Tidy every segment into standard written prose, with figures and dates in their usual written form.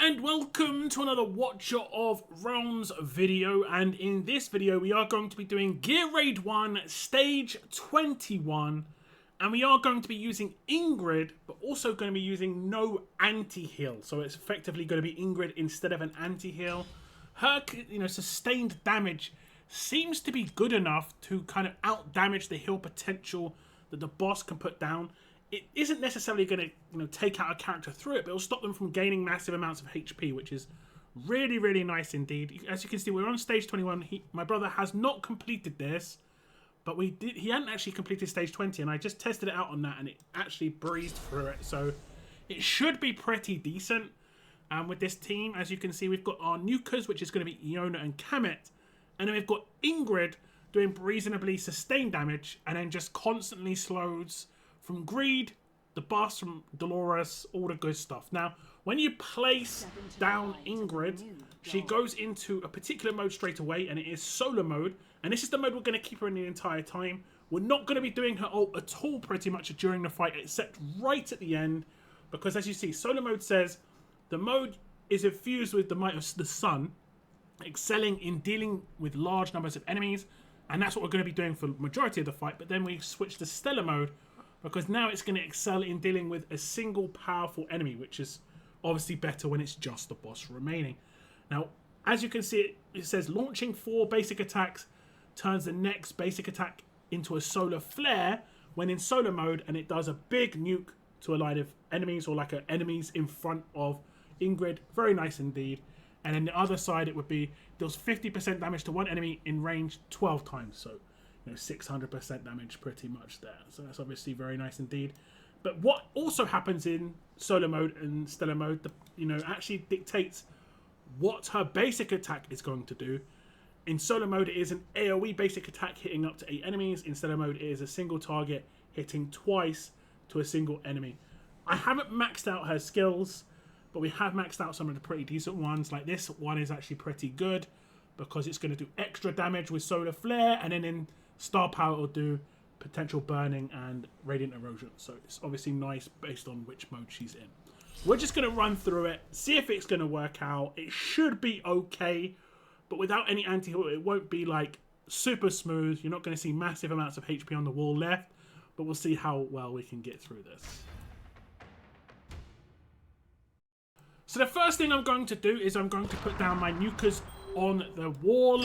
And welcome to another Watcher of Realms video, and in this video we are going to be doing Gear Raid 1 Stage 21, and we are going to be using Ingrid, but also going to be using no anti-heal, so it's effectively going to be Ingrid instead of an anti-heal. Her, sustained damage seems to be good enough to kind of out-damage the heal potential that the boss can put down. It isn't necessarily going to, take out a character through it, but it'll stop them from gaining massive amounts of HP, which is really, really nice indeed. As you can see, we're on stage 21. My brother has not completed this, but he hadn't actually completed stage 20, and I just tested it out on that, and it actually breezed through it. So it should be pretty decent. With this team, as you can see, we've got our nukers, which is going to be Iona and Kamet, and then we've got Ingrid doing reasonably sustained damage, and then just constantly slows from Greed, the boss from Dolores, all the good stuff. Now, when you place down Ingrid, she goes into a particular mode straight away, and it is solo mode. And this is the mode we're going to keep her in the entire time. We're not going to be doing her ult at all pretty much during the fight, except right at the end. Because as you see, solo mode says, the mode is infused with the might of the sun, excelling in dealing with large numbers of enemies. And that's what we're going to be doing for the majority of the fight. But then we switch to stellar mode, because now it's going to excel in dealing with a single powerful enemy, which is obviously better when it's just the boss remaining. Now, as you can see, it says launching 4 basic attacks turns the next basic attack into a solar flare when in solo mode, and it does a big nuke to a line of enemies, or like enemies in front of Ingrid. Very nice indeed. And then the other side, it would be deals 50% damage to one enemy in range 12 times. So 600% damage pretty much there. So that's obviously very nice indeed. But what also happens in solo mode and stellar mode, actually dictates what her basic attack is going to do. In solo mode, it is an AoE basic attack hitting up to 8 enemies. In stellar mode, it is a single target hitting twice to a single enemy. I haven't maxed out her skills, but we have maxed out some of the pretty decent ones. Like this one is actually pretty good because it's going to do extra damage with solar flare, and then in star power will do potential burning and radiant erosion. So it's obviously nice based on which mode she's in. We're just going to run through it, see if it's going to work out. It should be okay, but without any anti-heal, it won't be like super smooth. You're not going to see massive amounts of HP on the wall left, but we'll see how well we can get through this. So the first thing I'm going to do is I'm going to put down my nukers on the wall.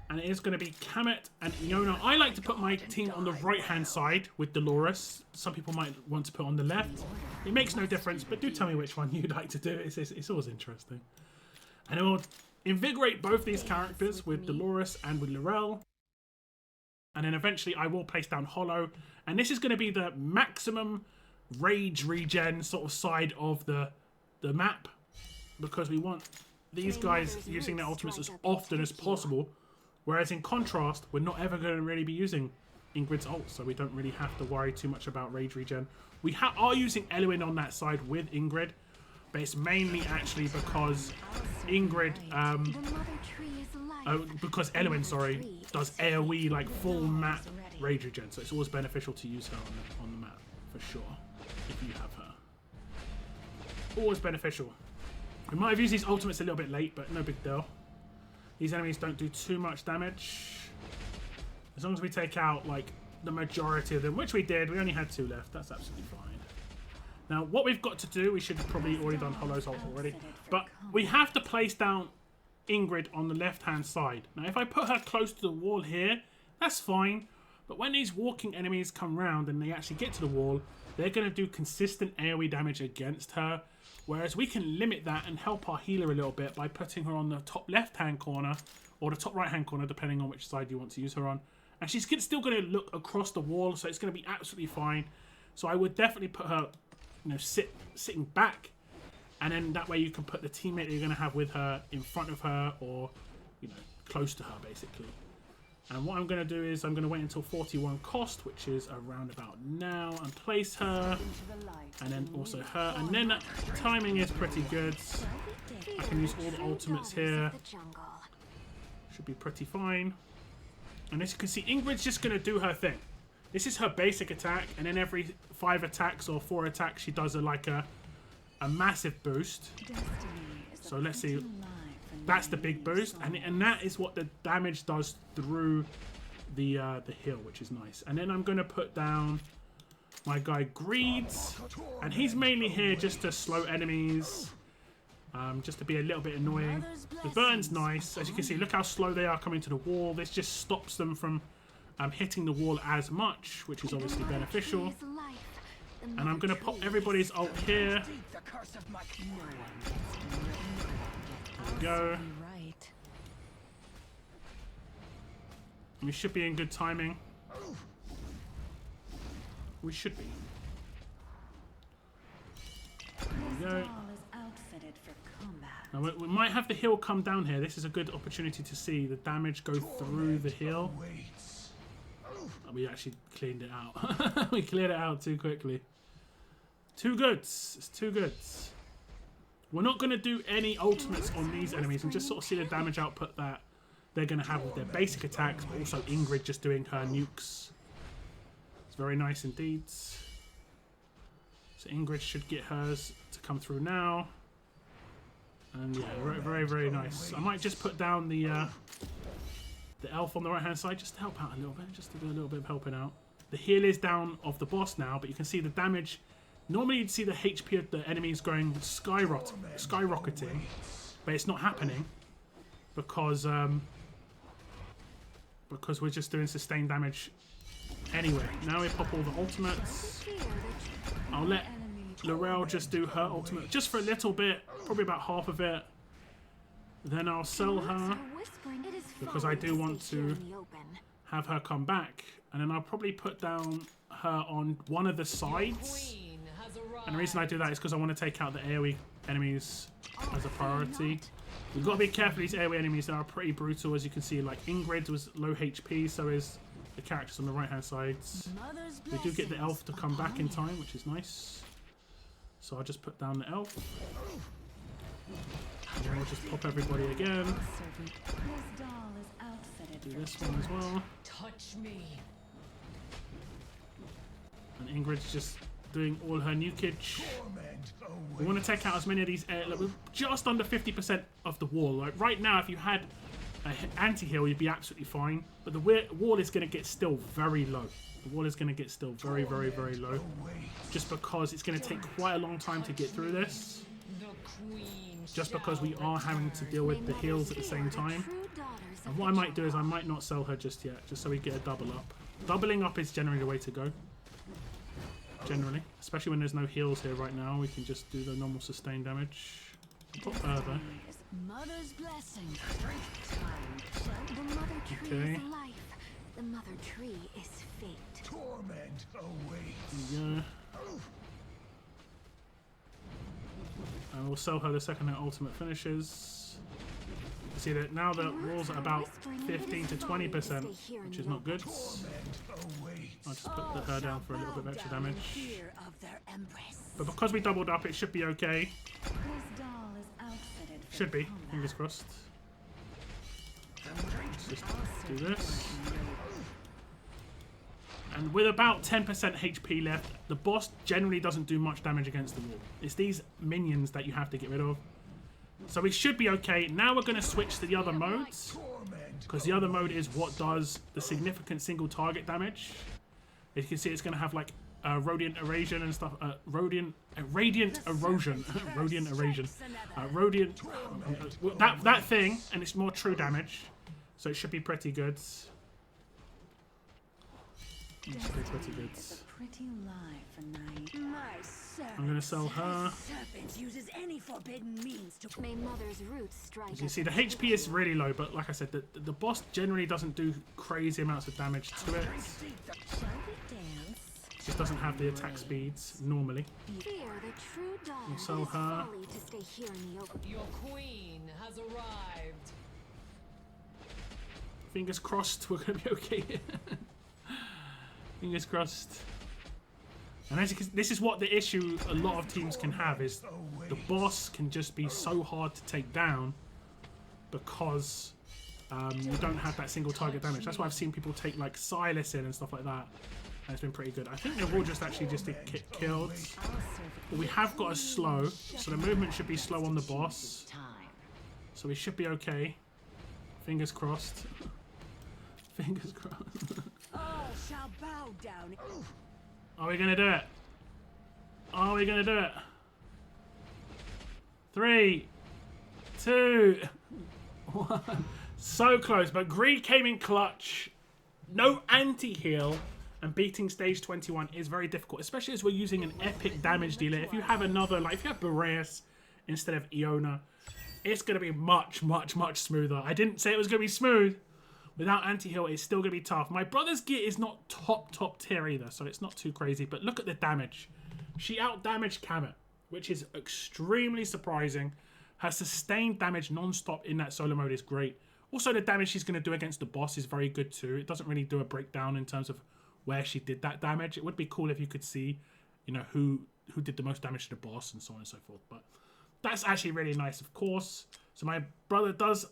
And it is going to be Kamet and Iona. I like to put my team on the right-hand side with Dolores. Some people might want to put on the left. It makes no difference, but do tell me which one you'd like to do. It's always interesting. And then we'll invigorate both these characters with Dolores and with Laurel. And then eventually I will place down Hollow. And this is going to be the maximum rage regen sort of side of the map, because we want these guys using their ultimates as often as possible. Whereas in contrast, we're not ever going to really be using Ingrid's ult, so we don't really have to worry too much about rage regen. We are using Elwyn on that side with Ingrid, but it's mainly actually because Ingrid, because Elwyn, does AoE like full map rage regen, so it's always beneficial to use her on the map for sure if you have her. Always beneficial. We might have used these ultimates a little bit late, but no big deal. These enemies don't do too much damage. As long as we take out, like, the majority of them, which we did. We only had 2 left. That's absolutely fine. Now, what we've got to do, we should have probably already done Hollow's ult already, but we have to place down Ingrid on the left-hand side. Now, if I put her close to the wall here, that's fine. But when these walking enemies come round and they actually get to the wall, they're going to do consistent AoE damage against her. Whereas we can limit that and help our healer a little bit by putting her on the top left-hand corner or the top right-hand corner, depending on which side you want to use her on. And she's still going to look across the wall, so it's going to be absolutely fine. So I would definitely put her, sitting back, and then that way you can put the teammate that you're going to have with her in front of her, or close to her basically. And what I'm going to do is I'm going to wait until 41 cost, which is around about now, and place her, and then also her, and then that timing is pretty good. I can use all the ultimates here. Should be pretty fine. And as you can see, Ingrid's just going to do her thing. This is her basic attack, and then every 5 attacks or 4 attacks, she does a massive boost. So let's see. That's the big boost, and that is what the damage does through the hill, which is nice. And then I'm going to put down my guy Greed, and he's mainly here just to slow enemies, just to be a little bit annoying. The burn's nice. As you can see, look how slow they are coming to the wall. This just stops them from hitting the wall as much, which is obviously beneficial. And I'm going to pop everybody's ult here. There we go. We should be in good timing. We should be. There we go. Now we might have the hill come down here. This is a good opportunity to see the damage go through the hill. We actually cleaned it out. We cleared it out too quickly. Too good. It's too good. We're not going to do any ultimates on these enemies and just sort of see the damage output that they're going to have with their basic attacks, but also Ingrid just doing her nukes. It's very nice indeed. So Ingrid should get hers to come through now. And yeah, very, very nice. I might just put down the elf on the right hand side just to help out a little bit, just to do a little bit of helping out. The heal is down of the boss now, but you can see the damage. Normally you'd see the HP of the enemies going skyrocketing, but it's not happening because we're just doing sustained damage anyway. Now we pop all the ultimates. I'll let Laurel just do her ultimate just for a little bit, probably about half of it. Then I'll sell her because I do want to have her come back, and then I'll probably put down her on one of the sides. And the reason I do that is because I want to take out the AoE enemies as a priority. We've got to be careful. These AoE enemies are pretty brutal, as you can see. Like Ingrid was low HP, so is the characters on the right hand sides. We do get the elf to come back in time, which is nice. So I'll just put down the elf. And then we'll just pop everybody again. Do this one as well. And Ingrid's just doing all her nukage. We want to take out as many of these. We're just under 50% of the wall. Like right now, if you had an anti-heal, you'd be absolutely fine. But the wall is going to get still very low. The wall is going to get still very, very, very low. Just because it's going to take quite a long time to get through this. Just because we are having to deal with the heals at the same time. And what I might do is I might not sell her just yet, just so we get a double up. Doubling up is generally the way to go. Generally, especially when there's no heals here right now, we can just do the normal sustained damage. Put her there. Mother's blessing. Okay. The mother tree is fate. Torment awaits. Yeah. And we'll sell her the second her ultimate finishes. See that now the walls are about 15 to 20%, which is not good. I'll just put her down for a little bit of extra damage. But because we doubled up, it should be okay. Should be, fingers crossed. Let's just do this. And with about 10% HP left, the boss generally doesn't do much damage against the wall. It's these minions that you have to get rid of. So we should be okay. Now we're going to switch to the other modes, because the other mode is what does the significant single target damage. As you can see, it's going to have like radiant erosion and stuff. Radiant erosion, radiant erosion, that thing, and it's more true damage. So it should be pretty good. It should be pretty good. I'm going to sell her. As you see, the HP is really low, but like I said, the boss generally doesn't do crazy amounts of damage to it. Just doesn't have the attack speeds normally. We'll sell her. Your queen has arrived. Fingers crossed we're going to be okay. Fingers crossed. And as you can, this is what the issue a lot of teams can have, is the boss can just be so hard to take down because you don't have that single target damage. That's why I've seen people take like Silas in and stuff like that. And it's been pretty good. I think they will just actually just get killed. But we have got a slow, so the movement should be slow on the boss. So we should be okay. Fingers crossed. Fingers crossed. All shall bow down. Are we going to do it? Are we going to do it? 3, 2, 1. So close, but Greed came in clutch. No anti-heal, and beating stage 21 is very difficult, especially as we're using an epic damage dealer. If you have another, like if you have Boreas instead of Iona, it's going to be much, much, much smoother. I didn't say it was going to be smooth. Without anti-heal, it's still going to be tough. My brother's gear is not top tier either, so it's not too crazy. But look at the damage. She out-damaged Kamet, which is extremely surprising. Her sustained damage non-stop in that solo mode is great. Also, the damage she's going to do against the boss is very good too. It doesn't really do a breakdown in terms of where she did that damage. It would be cool if you could see, you know, who did the most damage to the boss and so on and so forth. But that's actually really nice, of course. So my brother does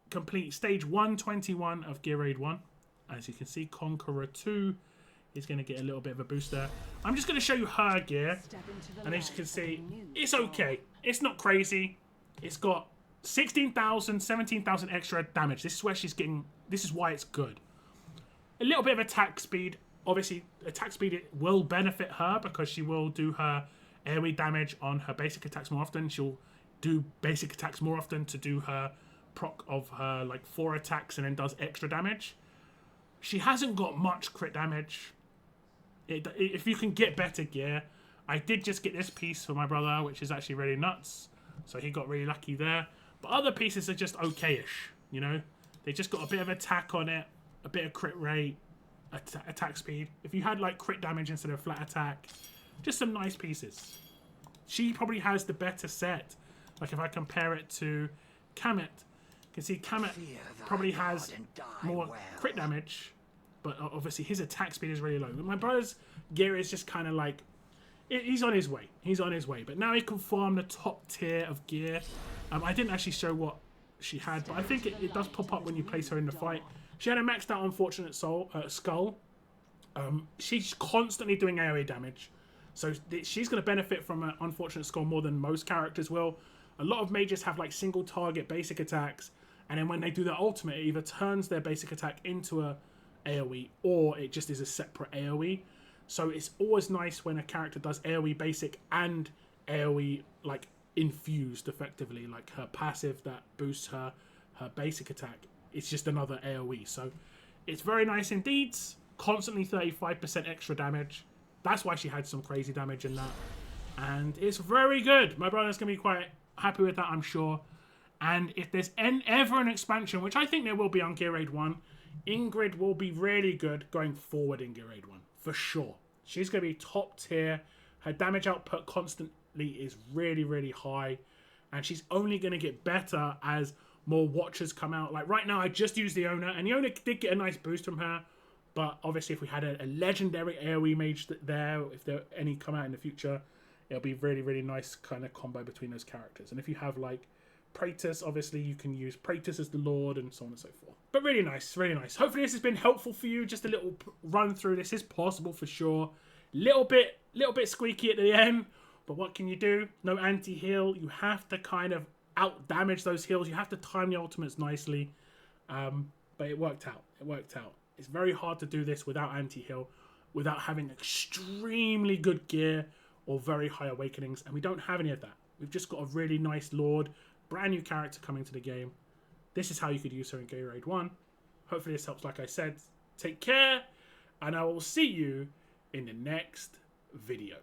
complete stage 121 of Gear Raid 1. As you can see, Conqueror 2 is going to get a little bit of a boost there. I'm just going to show you her gear. And as you can see, it's okay. It's not crazy. It's got 16,000, 17,000 extra damage. This is where she's getting... This is why it's good. A little bit of attack speed. Obviously, attack speed will benefit her because she will do her AoE damage on her basic attacks more often. She'll do basic attacks more often to do her proc of her like 4 attacks and then does extra damage. She hasn't got much crit damage. If you can get better gear, I did just get this piece for my brother, which is actually really nuts. So he got really lucky there. But other pieces are just okay-ish, you know? They just got a bit of attack on it, a bit of crit rate, attack speed. If you had like crit damage instead of flat attack, just some nice pieces. She probably has the better set. Like if I compare it to Kamet, you can see Kamet probably has more crit damage, but obviously his attack speed is really low. But my brother's gear is just kind of like, he's on his way. He's on his way. But now he can farm the top tier of gear. I didn't actually show what she had, but I think it does pop up when you place her in the fight. She had a maxed out Unfortunate Skull. She's constantly doing AoE damage. So she's going to benefit from an Unfortunate Skull more than most characters will. A lot of mages have like single target basic attacks, and then when they do their ultimate, it either turns their basic attack into a AoE or it just is a separate AoE. So it's always nice when a character does AoE basic and AoE like infused effectively, like her passive that boosts her basic attack. It's just another AoE. So it's very nice indeed. Constantly 35% extra damage. That's why she had some crazy damage in that. And it's very good. My brother's going to be quite happy with that, I'm sure. And if there's ever an expansion, which I think there will be on Gear Raid 1, Ingrid will be really good going forward in Gear Raid 1. For sure. She's going to be top tier. Her damage output constantly is really, really high. And she's only going to get better as more watchers come out. Like right now, I just used the Iona. And the Iona did get a nice boost from her. But obviously, if we had a legendary AoE mage there, if there any come out in the future, it'll be really, really nice kind of combo between those characters. And if you have like Praetus, obviously you can use Praetus as the Lord and so on and so forth. But really nice, really nice. Hopefully this has been helpful for you. Just a little run through. This is possible for sure. Little bit squeaky at the end. But what can you do? No anti-heal. You have to kind of out-damage those heals. You have to time the ultimates nicely. But it worked out. It worked out. It's very hard to do this without anti-heal, without having extremely good gear or very high awakenings. And we don't have any of that. We've just got a really nice Lord, brand new character coming to the game. This is how you could use her in Gear Raid 1. Hopefully this helps, like I said. Take care, and I will see you in the next video.